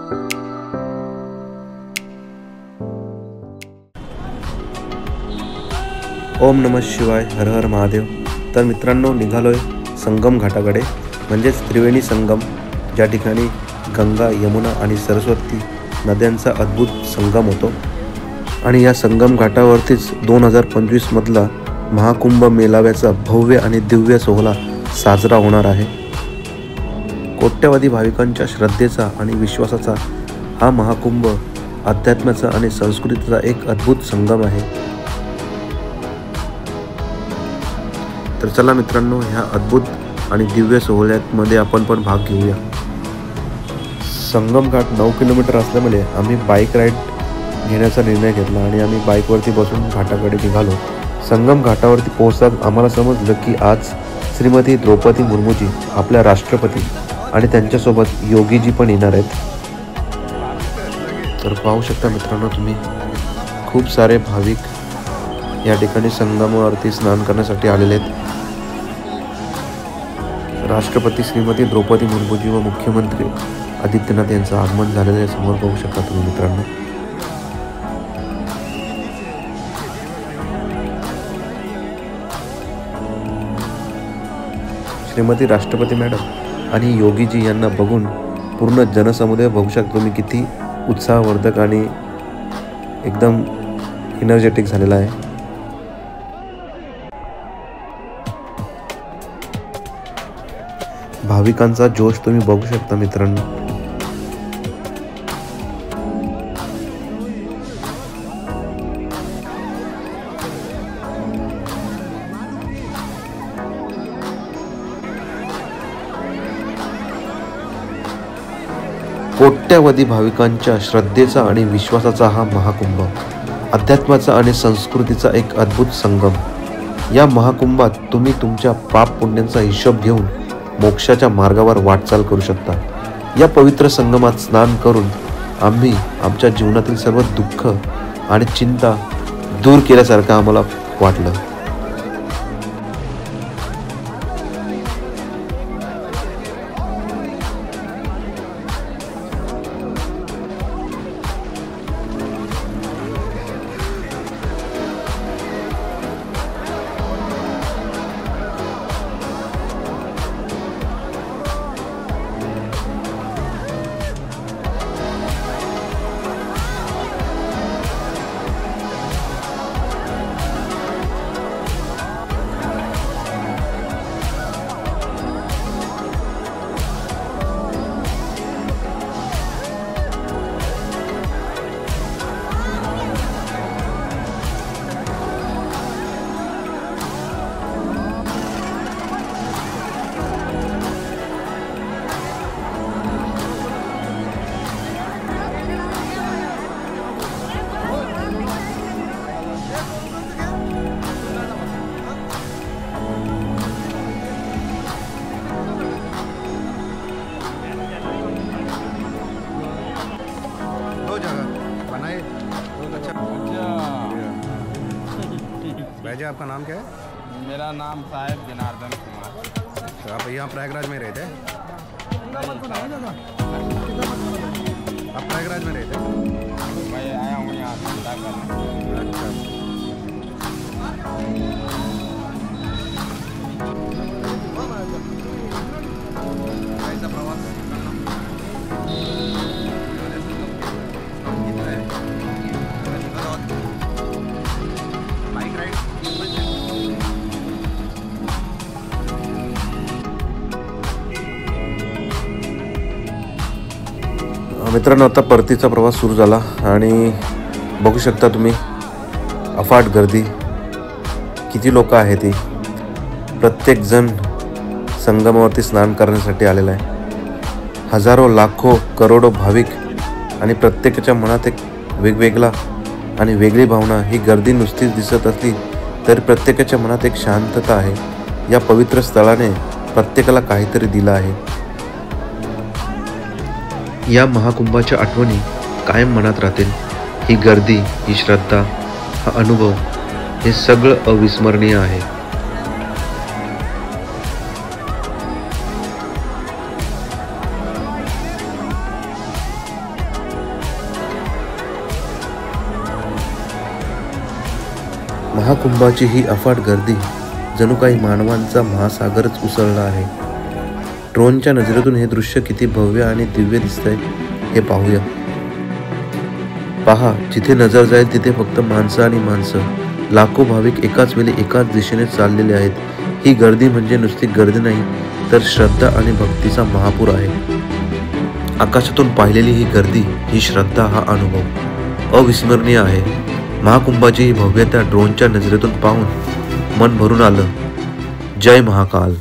ओम नमः शिवाय, हर हर महादेव। तर मित्रांनो, निघालोय संगम घाटाकडे, म्हणजेच त्रिवेणी संगम, ज्या ठिकाणी गंगा, यमुना आणि सरस्वती नद्यांचा अद्भुत संगम होतो। आणि या संगम घाटावरतीच 2025 मधला महाकुंभ मेळाव्याचा भव्य आणि दिव्य सोहळा साजरा होणार आहे। कोट्यवधी भाविकांच्या श्रद्धेचा आणि विश्वासाचा हा महाकुंभ अध्यात्माचा आणि संस्कृतीचा एक अद्भुत संगम आहे। तर चला मित्रांनो, ह्या अद्भुत आणि दिव्य सोहळ्यामध्ये आपण पण भाग घेऊया। संगम घाट 9 किलोमीटर असल्यामुळे आम्ही बाईक राईड घेण्याचा निर्णय घेतला आणि आम्ही बाईकवरती बसून घाटाकडे निघालो। संगम घाटावरती पोहोचताच आम्हाला समजलं की आज श्रीमती द्रौपदी मुर्मूजी, आपल्या राष्ट्रपती, आणि त्यांच्यासोबत योगीजी पण येणार आहेत। तर पाहू शकता मित्रांनो तुम्ही, खूप सारे भाविक या ठिकाणी संगमावरती स्नान करण्यासाठी आलेले आहेत। राष्ट्रपती श्रीमती द्रौपदी मुर्मूजी व मुख्यमंत्री आदित्यनाथ यांचं आगमन झालेलं आहे, समोर पाहू शकता तुम्ही मित्रांनो। श्रीमती राष्ट्रपती मॅडम आणि योगीजी यांना बघून पूर्ण जनसमुदाय बघू शकता तुम्ही किती उत्साहवर्धक आणि एकदम एनर्जेटिक झालेला आहे। भाविकांचा जोश तुम्ही बघू शकता मित्रांनो। कोट्यवधी भाविकांच्या श्रद्धेचा आणि विश्वासाचा हा महाकुंभ, अध्यात्माचा आणि संस्कृतीचा एक अद्भुत संगम। या महाकुंभात तुम्ही तुमच्या पाप पुण्यांचा हिशोब घेऊन मोक्षाच्या मार्गावर वाटचाल करू शकता। या पवित्र संगमात स्नान करून आम्ही आमच्या जीवनातील सर्व दुःख आणि चिंता दूर केल्यासारखं आम्हाला वाटलं। भाई जी, आपका नाम क्या है? मेरा नाम साहेब जनार्दन कुमार। तो आप यहाँ प्रयागराज में रहते हैं? आप प्रयागराज में रहते हैं? मैं आया हूँ यहाँ धंधा करने। अच्छा। कैसा प्रवास? Bike ride? मित्रांनो, आता परतीचा प्रवास सुरू झाला आणि बघू शकता तुम्ही अफाट गर्दी, किती लोक आहेत ती। प्रत्येक जण संगमावरती स्नान करण्यासाठी आलेला आहे। हजारो, लाखो, करोडो भाविक आणि प्रत्येकाच्या मनात एक वेगवेगळा आणि वेगळी भावना। ही गर्दी नुसतीच दिसत असली तर प्रत्येकाच्या मनात एक शांतता आहे। या पवित्र स्थळाने प्रत्येकाला काहीतरी दिलं आहे। या महाकुंभाच्या आठवणी कायम मनात राहतील। ही गर्दी, ही श्रद्धा, हा अनुभव, हे सगळं अविस्मरणीय आहे। महाकुंभाची ही अफाट गर्दी जणू काही मानवांचा महासागरच उसळला आहे. ड्रोनच्या नजरेतून हे दृश्य किती भव्य आणि दिव्य दिसतंय हे पाहूया. पहा, जिथे नजर जाईल तिथे फक्त माणसं आणि माणसं. लाखो भाविक एकाच वेळी एकाच दिशेने चाललेले आहेत. ही गर्दी म्हणजे नुसती गर्दी नाही, तर श्रद्धा आणि भक्तीचा महापूर आहे. आकाशातून पाहिलेली ही गर्दी, ही श्रद्धा, हा अनुभव अविस्मरणीय आहे. महाकुंभाची ही भव्यता ड्रोनच्या नजरेतून पाहून मन भरून आलं. जय महाकाल.